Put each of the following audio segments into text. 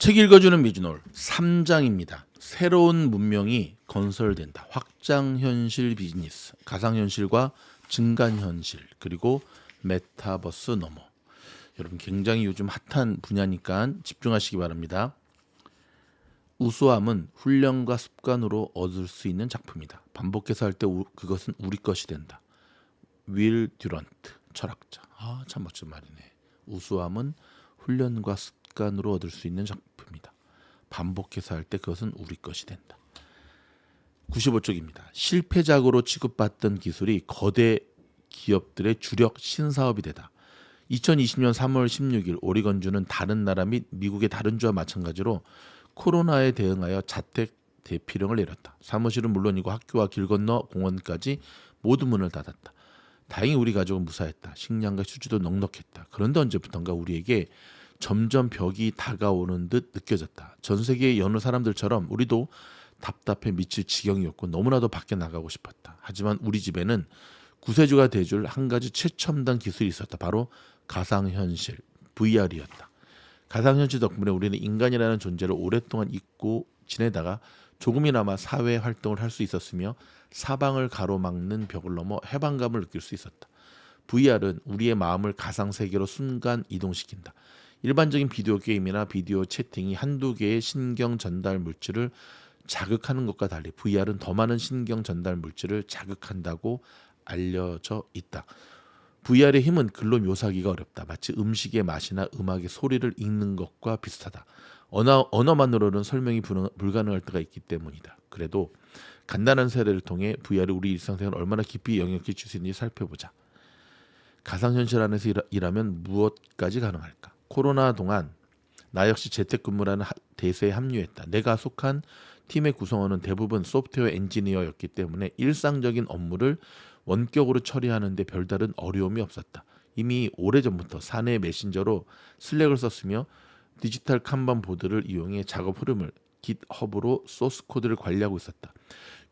책 읽어주는 미주놀 3장입니다. 새로운 문명이 건설된다. 확장현실 비즈니스, 가상현실과 증간현실, 그리고 메타버스 너머. 여러분 굉장히 요즘 핫한 분야니까 집중하시기 바랍니다. 우수함은 훈련과 습관으로 얻을 수 있는 작품이다. 반복해서 할 때 그것은 우리 것이 된다. 윌 듀런트 철학자. 참 멋진 말이네. 우수함은 훈련과 습관으로 얻을 수 있는 작품이다. 반복해서 할 때 그것은 우리 것이 된다. 95쪽입니다. 실패작으로 취급받던 기술이 거대 기업들의 주력 신사업이 되다. 2020년 3월 16일 오리건주는 다른 나라 및 미국의 다른 주와 마찬가지로 코로나에 대응하여 자택 대피령을 내렸다. 사무실은 물론이고 학교와 길 건너 공원까지 모두 문을 닫았다. 다행히 우리 가족은 무사했다. 식량과 휴지도 넉넉했다. 그런데 언제부턴가 우리에게 점점 벽이 다가오는 듯 느껴졌다. 전 세계의 여느 사람들처럼 우리도 답답해 미칠 지경이었고 너무나도 밖에 나가고 싶었다. 하지만 우리 집에는 구세주가 돼줄 한 가지 최첨단 기술이 있었다. 바로 가상현실, VR이었다. 가상현실 덕분에 우리는 인간이라는 존재를 오랫동안 잊고 지내다가 조금이나마 사회 활동을 할 수 있었으며 사방을 가로막는 벽을 넘어 해방감을 느낄 수 있었다. VR은 우리의 마음을 가상세계로 순간 이동시킨다. 일반적인 비디오 게임이나 비디오 채팅이 한두 개의 신경 전달 물질을 자극하는 것과 달리 VR은 더 많은 신경 전달 물질을 자극한다고 알려져 있다. VR의 힘은 글로 묘사하기가 어렵다. 마치 음식의 맛이나 음악의 소리를 읽는 것과 비슷하다. 언어만으로는 설명이 불가능할 때가 있기 때문이다. 그래도 간단한 사례를 통해 VR이 우리 일상생활에 얼마나 깊이 영향을 끼칠 수 있는지 살펴보자. 가상현실 안에서 일하면 무엇까지 가능할까? 코로나 동안 나 역시 재택근무라는 대세에 합류했다. 내가 속한 팀의 구성원은 대부분 소프트웨어 엔지니어였기 때문에 일상적인 업무를 원격으로 처리하는 데 별다른 어려움이 없었다. 이미 오래전부터 사내 메신저로 슬랙을 썼으며 디지털 kanban 보드를 이용해 작업 흐름을 깃허브로 소스 코드를 관리하고 있었다.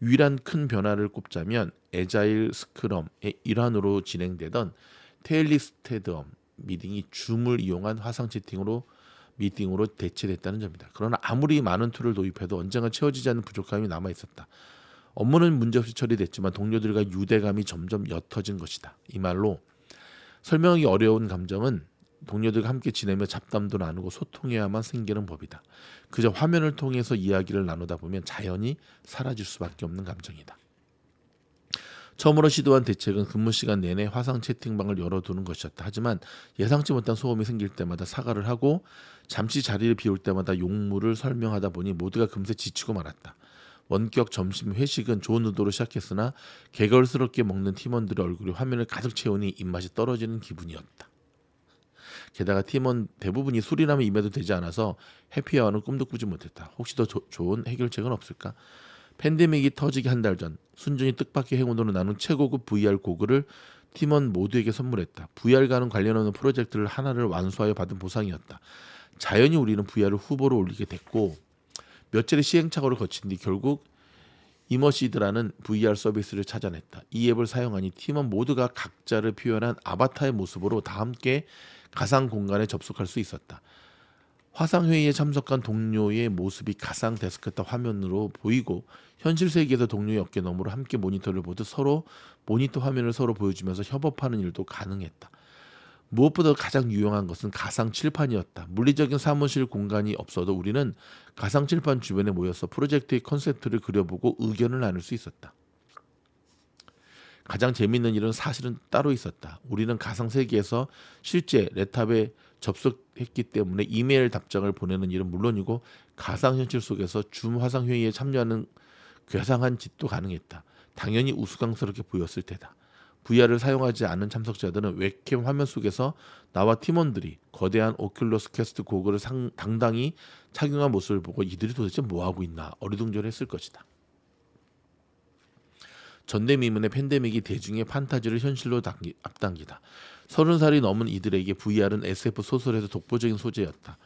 유일한 큰 변화를 꼽자면 애자일 스크럼의 일환으로 진행되던 테일리 스테드엄 미팅이 줌을 이용한 화상 채팅으로 미팅으로 대체됐다는 점이다. 그러나 아무리 많은 툴을 도입해도 언젠가 채워지지 않는 부족함이 남아 있었다. 업무는 문제없이 처리됐지만 동료들과 유대감이 점점 옅어진 것이다. 이 말로 설명하기 어려운 감정은 동료들과 함께 지내며 잡담도 나누고 소통해야만 생기는 법이다. 그저 화면을 통해서 이야기를 나누다 보면 자연히 사라질 수밖에 없는 감정이다. 처음으로 시도한 대책은 근무 시간 내내 화상 채팅방을 열어두는 것이었다. 하지만 예상치 못한 소음이 생길 때마다 사과를 하고 잠시 자리를 비울 때마다 용무를 설명하다 보니 모두가 금세 지치고 말았다. 원격 점심 회식은 좋은 의도로 시작했으나 개걸스럽게 먹는 팀원들의 얼굴이 화면을 가득 채우니 입맛이 떨어지는 기분이었다. 게다가 팀원 대부분이 술이라면 임해도 되지 않아서 해피아워는 꿈도 꾸지 못했다. 혹시 더 좋은 해결책은 없을까? 팬데믹이 터지기 한 달 전 순전히 뜻밖의 행운으로 나눈 최고급 VR 고글을 팀원 모두에게 선물했다. VR과는 관련 없는 프로젝트를 하나를 완수하여 받은 보상이었다. 자연히 우리는 VR을 후보로 올리게 됐고 몇 차례 시행착오를 거친 뒤 결국 이머시드라는 VR 서비스를 찾아냈다. 이 앱을 사용하니 팀원 모두가 각자를 표현한 아바타의 모습으로 다 함께 가상 공간에 접속할 수 있었다. 화상회의에 참석한 동료의 모습이 가상 데스크탑 화면으로 보이고 현실 세계에서 동료의 어깨너머로 함께 모니터를 보듯 서로 모니터 화면을 서로 보여주면서 협업하는 일도 가능했다. 무엇보다 가장 유용한 것은 가상 칠판이었다. 물리적인 사무실 공간이 없어도 우리는 가상 칠판 주변에 모여서 프로젝트의 컨셉트를 그려보고 의견을 나눌 수 있었다. 가장 재미있는 일은 사실은 따로 있었다. 우리는 가상 세계에서 실제 랩탑에 접속했기 때문에 이메일 답장을 보내는 일은 물론이고 가상현실 속에서 줌 화상회의에 참여하는 괴상한 짓도 가능했다. 당연히 우스꽝스럽게 보였을 테다. VR을 사용하지 않은 참석자들은 웹캠 화면 속에서 나와 팀원들이 거대한 오큘러스 퀘스트 고글을 당당히 착용한 모습을 보고 이들이 도대체 뭐하고 있나 어리둥절했을 것이다. 전대미문의 팬데믹이 대중의 판타지를 현실로 앞당기다. 30살이 넘은 이들에게 VR은 SF 소설에서 독보적인 소재였다.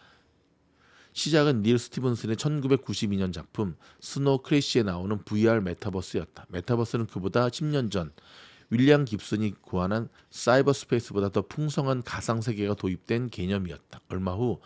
시작은 닐 스티븐슨의 1992년 작품 스노우 크래시에 나오는 VR 메타버스였다. 메타버스는 그보다 10년 전 윌리엄 깁슨이 고안한 사이버 스페이스보다 더 풍성한 가상 세계가 도입된 개념이었다. 얼마 후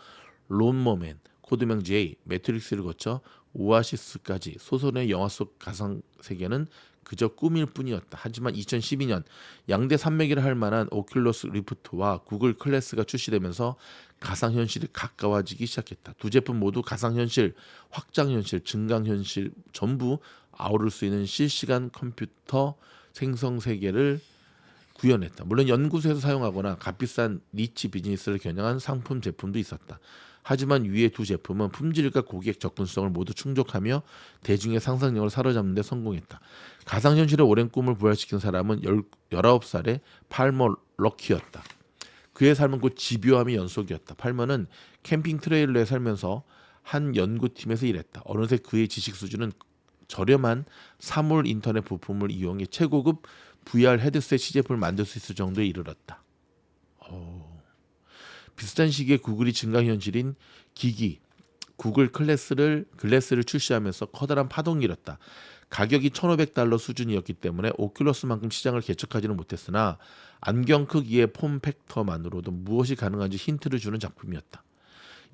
론머맨, 코드명 J, 매트릭스를 거쳐 오아시스까지 소설의 영화 속 가상 세계는 그저 꿈일 뿐이었다. 하지만 2012년 양대 산맥이라 할 만한 오큘러스 리프트와 구글 클래스가 출시되면서 가상현실이 가까워지기 시작했다. 두 제품 모두 가상현실, 확장현실, 증강현실 전부 아우를 수 있는 실시간 컴퓨터 생성 세계를 구현했다. 물론 연구소에서 사용하거나 값비싼 니치 비즈니스를 겨냥한 상품 제품도 있었다. 하지만 위의 두 제품은 품질과 고객 접근성을 모두 충족하며 대중의 상상력을 사로잡는 데 성공했다. 가상현실의 오랜 꿈을 부활시킨 사람은 19살의 팔머 럭키였다. 그의 삶은 곧 집요함의 연속이었다. 팔머는 캠핑 트레일러에 살면서 한 연구팀에서 일했다. 어느새 그의 지식 수준은 저렴한 사물 인터넷 부품을 이용해 최고급 VR 헤드셋 시제품을 만들 수 있을 정도에 이르렀다. 비슷한 시기에 구글이 증강현실인 기기 구글 글래스를 출시하면서 커다란 파동이 일었다. 가격이 $1,500 수준이었기 때문에 오큘러스만큼 시장을 개척하지는 못했으나 안경 크기의 폼 팩터만으로도 무엇이 가능한지 힌트를 주는 작품이었다.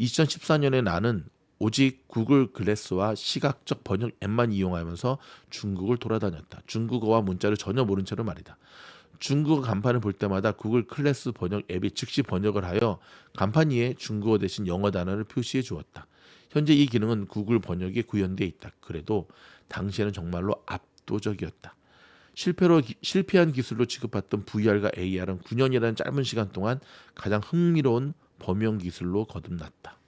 2014년에 나는 오직 구글 글래스와 시각적 번역 앱만 이용하면서 중국을 돌아다녔다. 중국어와 문자를 전혀 모른 채로 말이다. 중국어 간판을 볼 때마다 구글 클래스 번역 앱이 즉시 번역을 하여 간판 위에 중국어 대신 영어 단어를 표시해 주었다. 현재 이 기능은 구글 번역에 구현되어 있다. 그래도 당시에는 정말로 압도적이었다. 실패한 기술로 취급받던 VR과 AR은 9년이라는 짧은 시간 동안 가장 흥미로운 범용 기술로 거듭났다.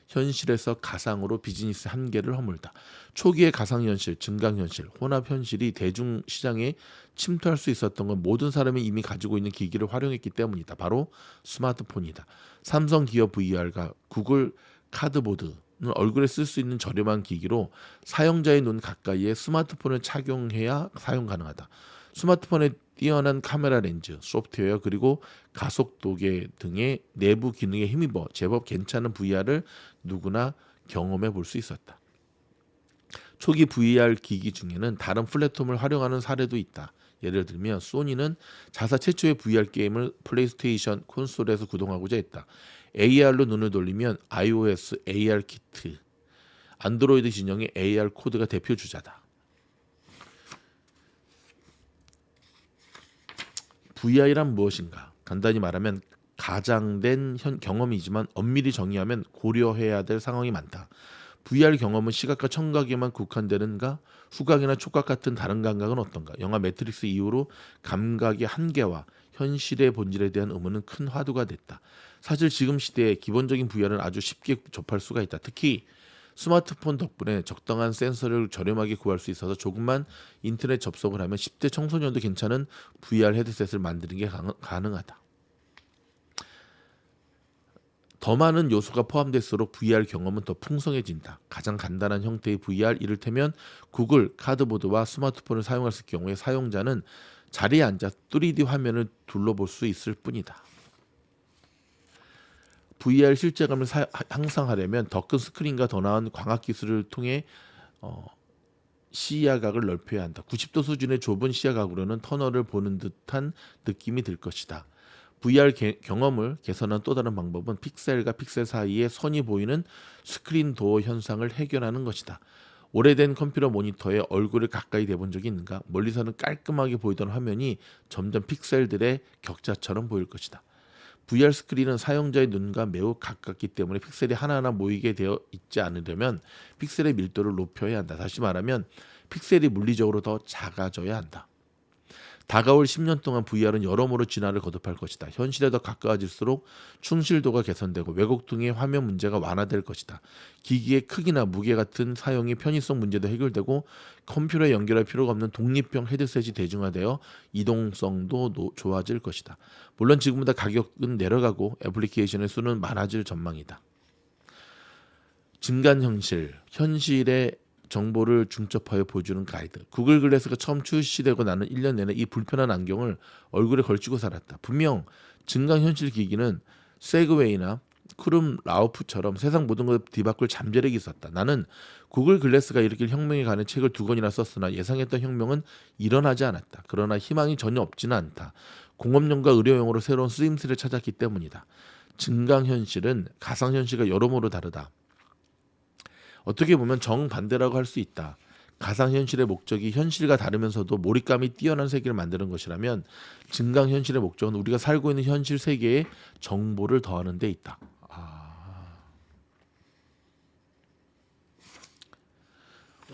현실에서 가상으로 비즈니스 한계를 허물다. 초기의 가상현실, 증강현실, 혼합현실이 대중시장에 침투할 수 있었던 건 모든 사람이 이미 가지고 있는 기기를 활용했기 때문이다. 바로 스마트폰이다. 삼성 기어 VR과 구글 카드보드는 얼굴에 쓸 수 있는 저렴한 기기로 사용자의 눈 가까이에 스마트폰을 착용해야 사용 가능하다. 스마트폰에 뛰어난 카메라 렌즈, 소프트웨어 그리고 가속도계 등의 내부 기능에 힘입어 제법 괜찮은 VR을 누구나 경험해 볼 수 있었다. 초기 VR 기기 중에는 다른 플랫폼을 활용하는 사례도 있다. 예를 들면 소니는 자사 최초의 VR 게임을 플레이스테이션 콘솔에서 구동하고자 했다. AR로 눈을 돌리면 iOS AR 키트, 안드로이드 진영의 AR 코드가 대표 주자다. VR이란 무엇인가? 간단히 말하면 가장된 경험이지만 엄밀히 정의하면 고려해야 될 상황이 많다. VR 경험은 시각과 청각에만 국한되는가? 후각이나 촉각 같은 다른 감각은 어떤가? 영화 매트릭스 이후로 감각의 한계와 현실의 본질에 대한 의문은 큰 화두가 됐다. 사실 지금 시대에 기본적인 VR은 아주 쉽게 접할 수가 있다. 특히 스마트폰 덕분에 적당한 센서를 저렴하게 구할 수 있어서 조금만 인터넷 접속을 하면 10대 청소년도 괜찮은 VR 헤드셋을 만드는 게 가능하다. 더 많은 요소가 포함될수록 VR 경험은 더 풍성해진다. 가장 간단한 형태의 VR, 이를테면 구글 카드보드와 스마트폰을 사용했을 경우에 사용자는 자리에 앉아 3D 화면을 둘러볼 수 있을 뿐이다. VR 실제감을 향상하려면 더 큰 스크린과 더 나은 광학 기술을 통해 시야각을 넓혀야 한다. 90도 수준의 좁은 시야각으로는 터널을 보는 듯한 느낌이 들 것이다. VR 경험을 개선한 또 다른 방법은 픽셀과 픽셀 사이에 선이 보이는 스크린 도어 현상을 해결하는 것이다. 오래된 컴퓨터 모니터에 얼굴을 가까이 대본 적이 있는가? 멀리서는 깔끔하게 보이던 화면이 점점 픽셀들의 격자처럼 보일 것이다. VR 스크린은 사용자의 눈과 매우 가깝기 때문에 픽셀이 하나하나 모이게 되어 있지 않으려면 픽셀의 밀도를 높여야 한다. 다시 말하면 픽셀이 물리적으로 더 작아져야 한다. 다가올 10년 동안 VR은 여러모로 진화를 거듭할 것이다. 현실에 더 가까워질수록 충실도가 개선되고 왜곡 등의 화면 문제가 완화될 것이다. 기기의 크기나 무게 같은 사용의 편의성 문제도 해결되고 컴퓨터에 연결할 필요가 없는 독립형 헤드셋이 대중화되어 이동성도 좋아질 것이다. 물론 지금보다 가격은 내려가고 애플리케이션의 수는 많아질 전망이다. 증강현실, 현실의 정보를 중첩하여 보여주는 가이드. 구글 글래스가 처음 출시되고 나는 1년 내내 이 불편한 안경을 얼굴에 걸치고 살았다. 분명 증강현실 기기는 세그웨이나 크룸 라우프처럼 세상 모든 것 뒤바꿀 잠재력이 있었다. 나는 구글 글래스가 일으킬 혁명에 관한 책을 2권이나 썼으나 예상했던 혁명은 일어나지 않았다. 그러나 희망이 전혀 없지는 않다. 공업용과 의료용으로 새로운 쓰임새를 찾았기 때문이다. 증강현실은 가상현실과 여러모로 다르다. 어떻게 보면 정반대라고 할 수 있다. 가상현실의 목적이 현실과 다르면서도 몰입감이 뛰어난 세계를 만드는 것이라면 증강현실의 목적은 우리가 살고 있는 현실 세계에 정보를 더하는 데 있다.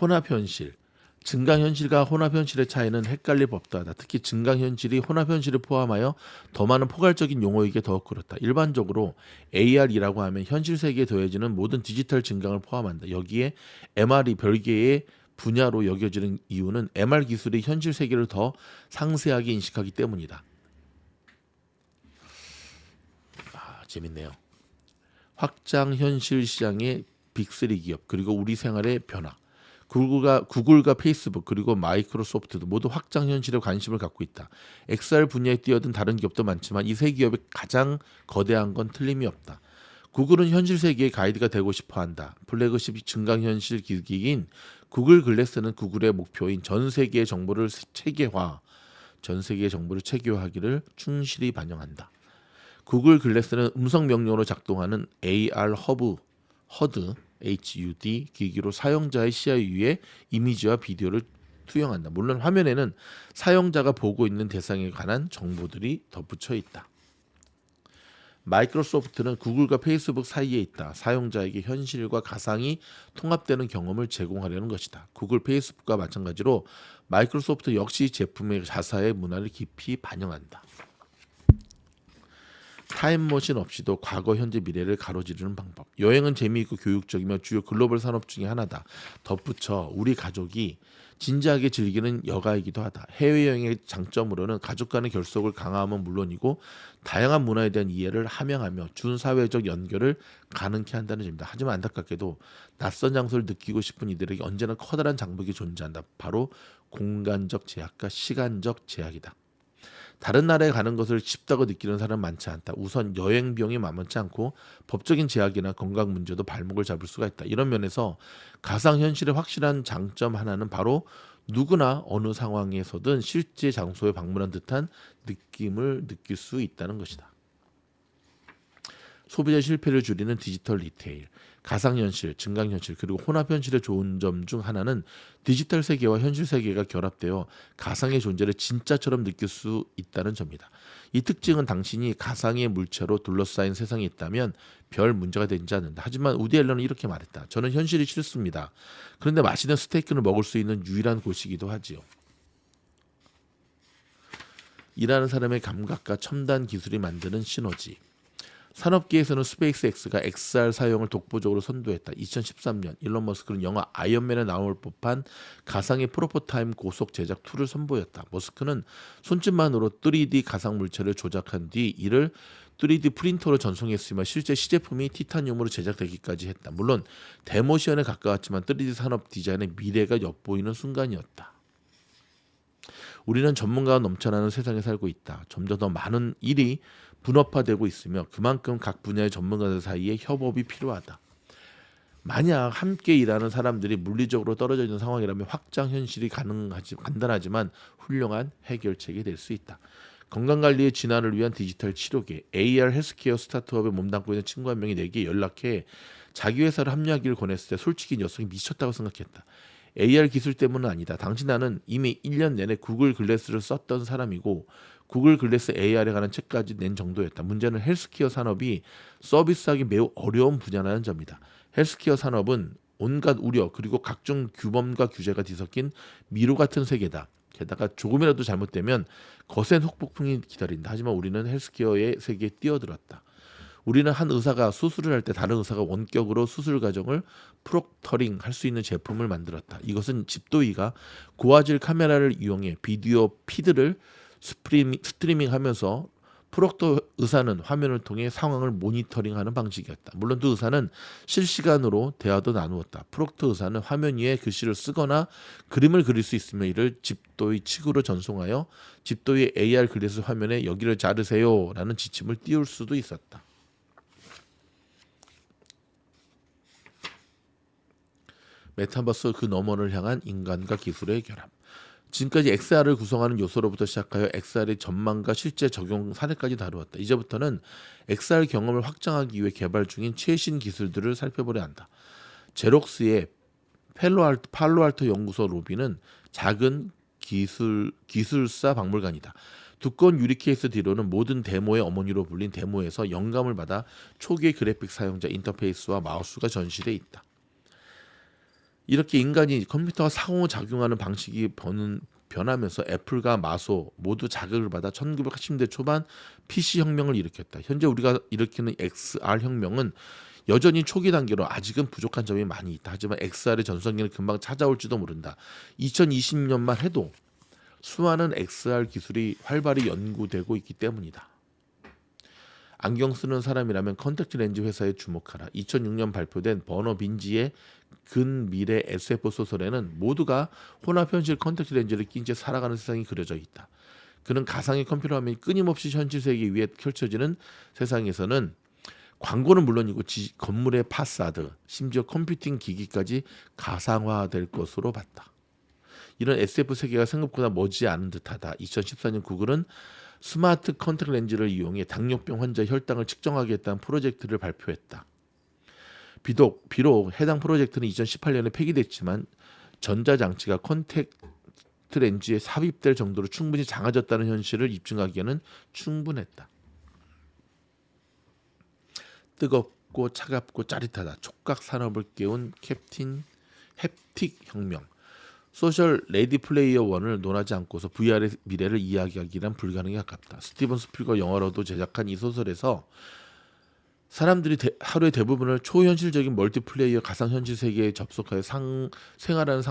혼합현실. 증강현실과 혼합현실의 차이는 헷갈릴 법도 하다. 특히 증강현실이 혼합현실을 포함하여 더 많은 포괄적인 용어이기에 더욱 그렇다. 일반적으로 AR이라고 하면 현실 세계에 더해지는 모든 디지털 증강을 포함한다. 여기에 MR이 별개의 분야로 여겨지는 이유는 MR 기술이 현실 세계를 더 상세하게 인식하기 때문이다. 재밌네요. 확장현실 시장의 빅3 기업 그리고 우리 생활의 변화. 구글과 페이스북 그리고 마이크로소프트도 모두 확장 현실에 관심을 갖고 있다. XR 분야에 뛰어든 다른 기업도 많지만 이 세 기업이 가장 거대한 건 틀림이 없다. 구글은 현실 세계의 가이드가 되고 싶어한다. 플래그십 증강현실 기기인 구글 글래스는 구글의 목표인 전 세계의 정보를 체계화하기를 충실히 반영한다. 구글 글래스는 음성 명령으로 작동하는 AR 허드 HUD 기기로 사용자의 시야 위에 이미지와 비디오를 투영한다. 물론 화면에는 사용자가 보고 있는 대상에 관한 정보들이 덧붙여 있다. 마이크로소프트는 구글과 페이스북 사이에 있다. 사용자에게 현실과 가상이 통합되는 경험을 제공하려는 것이다. 구글, 페이스북과 마찬가지로 마이크로소프트 역시 제품의 자사의 문화를 깊이 반영한다. 타임머신 없이도 과거, 현재, 미래를 가로지르는 방법. 여행은 재미있고 교육적이며 주요 글로벌 산업 중에 하나다. 덧붙여 우리 가족이 진지하게 즐기는 여가이기도 하다. 해외여행의 장점으로는 가족 간의 결속을 강화하면 물론이고 다양한 문화에 대한 이해를 함양하며 준사회적 연결을 가능케 한다는 점입니다. 하지만 안타깝게도 낯선 장소를 느끼고 싶은 이들에게 언제나 커다란 장벽이 존재한다. 바로 공간적 제약과 시간적 제약이다. 다른 나라에 가는 것을 쉽다고 느끼는 사람은 많지 않다. 우선 여행 비용이 만만치 않고 법적인 제약이나 건강 문제도 발목을 잡을 수가 있다. 이런 면에서 가상현실의 확실한 장점 하나는 바로 누구나 어느 상황에서든 실제 장소에 방문한 듯한 느낌을 느낄 수 있다는 것이다. 소비자 실패를 줄이는 디지털 리테일, 가상현실, 증강현실 그리고 혼합현실의 좋은 점 중 하나는 디지털 세계와 현실 세계가 결합되어 가상의 존재를 진짜처럼 느낄 수 있다는 점이다. 이 특징은 당신이 가상의 물체로 둘러싸인 세상에 있다면 별 문제가 되지 않는다. 하지만 우디 앨런은 이렇게 말했다. 저는 현실이 싫습니다. 그런데 맛있는 스테이크를 먹을 수 있는 유일한 곳이기도 하지요. 일하는 사람의 감각과 첨단 기술이 만드는 시너지. 산업계에서는 스페이스X가 XR 사용을 독보적으로 선도했다. 2013년 일론 머스크는 영화 아이언맨에 나올 법한 가상의 프로토타임 고속 제작 툴을 선보였다. 머스크는 손짓만으로 3D 가상 물체를 조작한 뒤 이를 3D 프린터로 전송했으며 실제 시제품이 티타늄으로 제작되기까지 했다. 물론 데모시연에 가까웠지만 3D 산업 디자인의 미래가 엿보이는 순간이었다. 우리는 전문가가 넘쳐나는 세상에 살고 있다. 점점 더 많은 일이 분업화되고 있으며 그만큼 각 분야의 전문가들 사이에 협업이 필요하다. 만약 함께 일하는 사람들이 물리적으로 떨어져 있는 상황이라면 확장 현실이 간단하지만 훌륭한 해결책이 될 수 있다. 건강관리의 진화를 위한 디지털 치료계 AR 헬스케어 스타트업에 몸담고 있는 친구 한 명이 내게 연락해 자기 회사를 합류하기를 권했을 때 솔직히 녀석이 미쳤다고 생각했다. AR 기술 때문은 아니다. 당신 나는 이미 1년 내내 구글 글래스를 썼던 사람이고 구글 글래스 AR에 관한 책까지 낸 정도였다. 문제는 헬스케어 산업이 서비스하기 매우 어려운 분야라는 점이다. 헬스케어 산업은 온갖 우려 그리고 각종 규범과 규제가 뒤섞인 미로 같은 세계다. 게다가 조금이라도 잘못되면 거센 혹폭풍이 기다린다. 하지만 우리는 헬스케어의 세계에 뛰어들었다. 우리는 한 의사가 수술을 할 때 다른 의사가 원격으로 수술 과정을 프록터링 할 수 있는 제품을 만들었다. 이것은 집도의가 고화질 카메라를 이용해 비디오 피드를 스트리밍하면서 프록터 의사는 화면을 통해 상황을 모니터링하는 방식이었다. 물론 두 의사는 실시간으로 대화도 나누었다. 프록터 의사는 화면 위에 글씨를 쓰거나 그림을 그릴 수 있으며 이를 집도의 측으로 전송하여 집도의 AR 글래스 화면에 여기를 자르세요 라는 지침을 띄울 수도 있었다. 메타버스 그 너머를 향한 인간과 기술의 결합. 지금까지 XR을 구성하는 요소로부터 시작하여 XR의 전망과 실제 적용 사례까지 다루었다. 이제부터는 XR 경험을 확장하기 위해 개발 중인 최신 기술들을 살펴보려 한다. 제록스의 팔로알토 연구소 로비는 작은 기술사 박물관이다. 두꺼운 유리 케이스 뒤로는 모든 데모의 어머니로 불린 데모에서 영감을 받아 초기의 그래픽 사용자 인터페이스와 마우스가 전시돼 있다. 이렇게 인간이 컴퓨터와 상호작용하는 방식이 변하면서 애플과 마소 모두 자극을 받아 1980년대 초반 PC 혁명을 일으켰다. 현재 우리가 일으키는 XR 혁명은 여전히 초기 단계로 아직은 부족한 점이 많이 있다. 하지만 XR의 전성기는 금방 찾아올지도 모른다. 2020년만 해도 수많은 XR 기술이 활발히 연구되고 있기 때문이다. 안경 쓰는 사람이라면 컨택트 렌즈 회사에 주목하라. 2006년 발표된 버너 빈지의 근미래 SF 소설에는 모두가 혼합현실 컨택트 렌즈를 낀 채 살아가는 세상이 그려져 있다. 그는 가상의 컴퓨터 화면이 끊임없이 현실 세계 위에 펼쳐지는 세상에서는 광고는 물론이고 건물의 파사드, 심지어 컴퓨팅 기기까지 가상화될 것으로 봤다. 이런 SF 세계가 생각보다 머지않은 듯하다. 2014년 구글은 스마트 컨택트 렌즈를 이용해 당뇨병 환자 혈당을 측정하겠다는 프로젝트를 발표했다. 비록 해당 프로젝트는 2018년에 폐기됐지만 전자장치가 컨택트 렌즈에 삽입될 정도로 충분히 작아졌다는 현실을 입증하기에는 충분했다. 뜨겁고 차갑고 짜릿하다. 촉각 산업을 깨운 햅틱 혁명. 소셜 레디 플레이어 1을 논하지 않고서 VR의 미래를 이야기하기란 불가능에 가깝다. 스티븐 스필버그 영화로도 제작한 이 소설에서 사람들이 하루의 대부분을 초현실적인 멀티플레이어 가상현실 세계에 접속하여 생활하는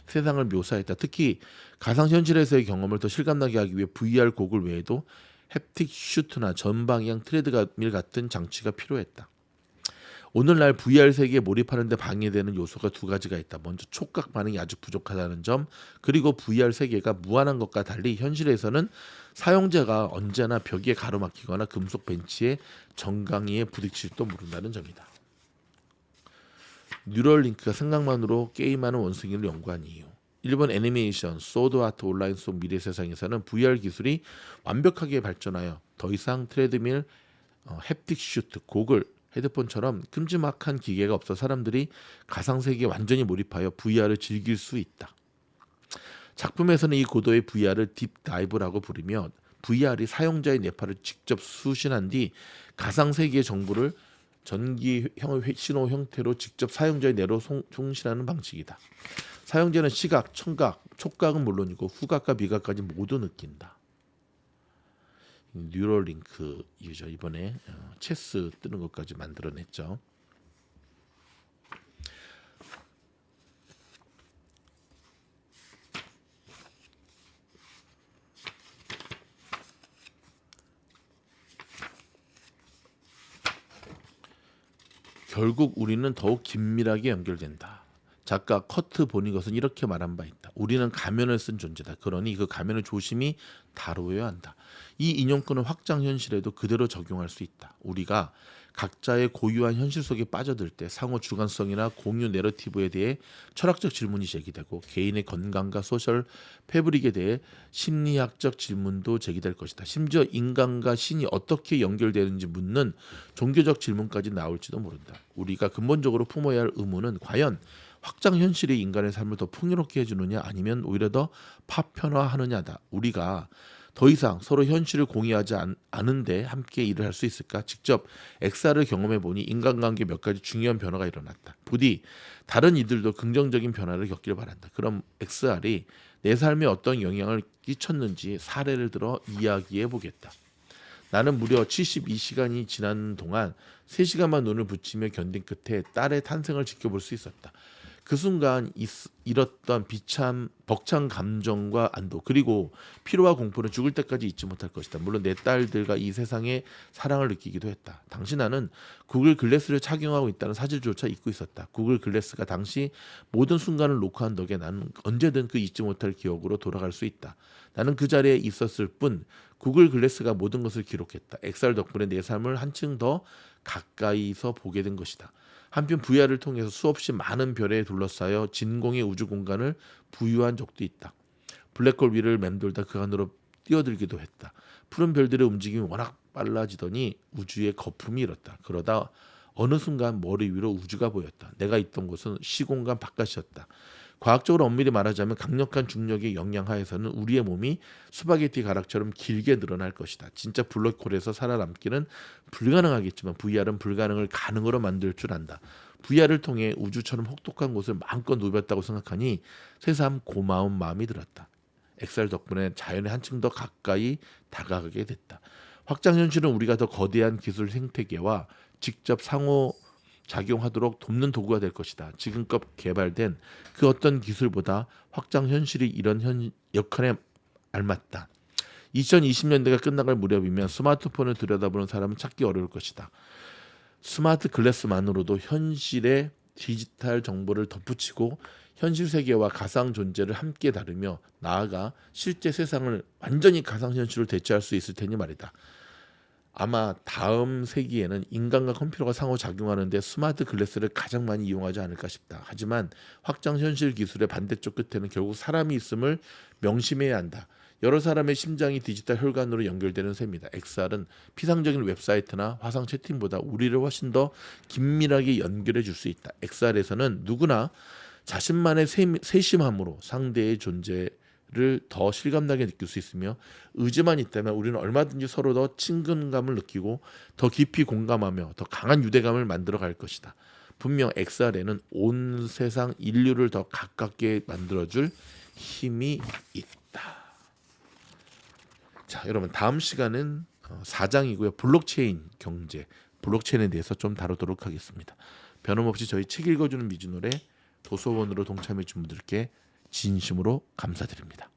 세상을 묘사했다. 특히 가상현실에서의 경험을 더 실감나게 하기 위해 VR 고글 외에도 햅틱 슈트나 전방향 트레드밀 같은 장치가 필요했다. 오늘날 VR 세계에 몰입하는 데 방해되는 요소가 두 가지가 있다. 먼저 촉각 반응이 아주 부족하다는 점, 그리고 VR 세계가 무한한 것과 달리 현실에서는 사용자가 언제나 벽에 가로막히거나 금속 벤치의 정강이에 부딪힐지도 모른다는 점이다. 뉴럴링크가 생각만으로 게임하는 원숭이를 연구한 이유. 일본 애니메이션 소드 아트 온라인 속 미래 세상에서는 VR 기술이 완벽하게 발전하여 더 이상 트레드밀, 햅틱 슈트, 고글, 헤드폰처럼 큼지막한 기계가 없어 사람들이 가상세계에 완전히 몰입하여 VR을 즐길 수 있다. 작품에서는 이 고도의 VR을 딥다이브라고 부르며 VR이 사용자의 뇌파를 직접 수신한 뒤 가상세계의 정보를 전기 신호 형태로 직접 사용자의 뇌로 송신하는 방식이다. 사용자는 시각, 청각, 촉각은 물론이고 후각과 미각까지 모두 느낀다. 뉴럴링크 유저 이번에 체스 뜨는 것까지 만들어냈죠. 결국 우리는 더욱 긴밀하게 연결된다. 작가 커트 보니것은 이렇게 말한 바 있다. 우리는 가면을 쓴 존재다. 그러니 그 가면을 조심히 다루어야 한다. 이 인용권은 확장 현실에도 그대로 적용할 수 있다. 우리가 각자의 고유한 현실 속에 빠져들 때 상호 주관성이나 공유 내러티브에 대해 철학적 질문이 제기되고 개인의 건강과 소셜 패브릭에 대해 심리학적 질문도 제기될 것이다. 심지어 인간과 신이 어떻게 연결되는지 묻는 종교적 질문까지 나올지도 모른다. 우리가 근본적으로 품어야 할 의문은 과연 확장 현실이 인간의 삶을 더 풍요롭게 해주느냐 아니면 오히려 더 파편화하느냐다. 우리가 더 이상 서로 현실을 공유하지 않은데 함께 일을 할 수 있을까? 직접 XR을 경험해보니 인간관계 몇 가지 중요한 변화가 일어났다. 부디 다른 이들도 긍정적인 변화를 겪길 바란다. 그럼 XR이 내 삶에 어떤 영향을 끼쳤는지 사례를 들어 이야기해보겠다. 나는 무려 72시간이 지난 동안 3시간만 눈을 붙이며 견딘 끝에 딸의 탄생을 지켜볼 수 있었다. 그 순간 잃었던 벅찬 감정과 안도 그리고 피로와 공포는 죽을 때까지 잊지 못할 것이다. 물론 내 딸들과 이 세상에 사랑을 느끼기도 했다. 당시 나는 구글 글래스를 착용하고 있다는 사실조차 잊고 있었다. 구글 글래스가 당시 모든 순간을 녹화한 덕에 나는 언제든 그 잊지 못할 기억으로 돌아갈 수 있다. 나는 그 자리에 있었을 뿐 구글 글래스가 모든 것을 기록했다. XR 덕분에 내 삶을 한층 더 가까이서 보게 된 것이다. 한편 VR을 통해서 수없이 많은 별에 둘러싸여 진공의 우주 공간을 부유한 적도 있다. 블랙홀 위를 맴돌다 그 안으로 뛰어들기도 했다. 푸른 별들의 움직임이 워낙 빨라지더니 우주의 거품이 일었다. 그러다 어느 순간 머리 위로 우주가 보였다. 내가 있던 곳은 시공간 바깥이었다. 과학적으로 엄밀히 말하자면 강력한 중력의 영향 하에서는 우리의 몸이 스파게티 가락처럼 길게 늘어날 것이다. 진짜 블랙홀에서 살아남기는 불가능하겠지만 VR은 불가능을 가능으로 만들 줄 안다. VR을 통해 우주처럼 혹독한 곳을 마음껏 누볐다고 생각하니 새삼 고마운 마음이 들었다. 엑셀 덕분에 자연에 한층 더 가까이 다가가게 됐다. 확장현실은 우리가 더 거대한 기술 생태계와 직접 상호 작용하도록 돕는 도구가 될 것이다. 지금껏 개발된 그 어떤 기술보다 확장현실이 이런 역할에 알맞다. 2020년대가 끝나갈 무렵이면 스마트폰을 들여다보는 사람은 찾기 어려울 것이다. 스마트 글래스만으로도 현실의 디지털 정보를 덧붙이고 현실 세계와 가상 존재를 함께 다루며 나아가 실제 세상을 완전히 가상현실로 대체할 수 있을 테니 말이다. 아마 다음 세기에는 인간과 컴퓨터가 상호작용하는 데 스마트 글래스를 가장 많이 이용하지 않을까 싶다. 하지만 확장현실 기술의 반대쪽 끝에는 결국 사람이 있음을 명심해야 한다. 여러 사람의 심장이 디지털 혈관으로 연결되는 셈이다. XR은 피상적인 웹사이트나 화상 채팅보다 우리를 훨씬 더 긴밀하게 연결해 줄 수 있다. XR에서는 누구나 자신만의 세심함으로 상대의 존재를 더 실감나게 느낄 수 있으며 의지만 있다면 우리는 얼마든지 서로 더 친근감을 느끼고 더 깊이 공감하며 더 강한 유대감을 만들어 갈 것이다. 분명 XR에는 온 세상 인류를 더 가깝게 만들어줄 힘이 있다. 자, 여러분 다음 시간은 4장이고요. 블록체인 경제, 블록체인에 대해서 좀 다루도록 하겠습니다. 변함없이 저희 책 읽어주는 미주노래 도서원으로 동참해 준 분들께 진심으로 감사드립니다.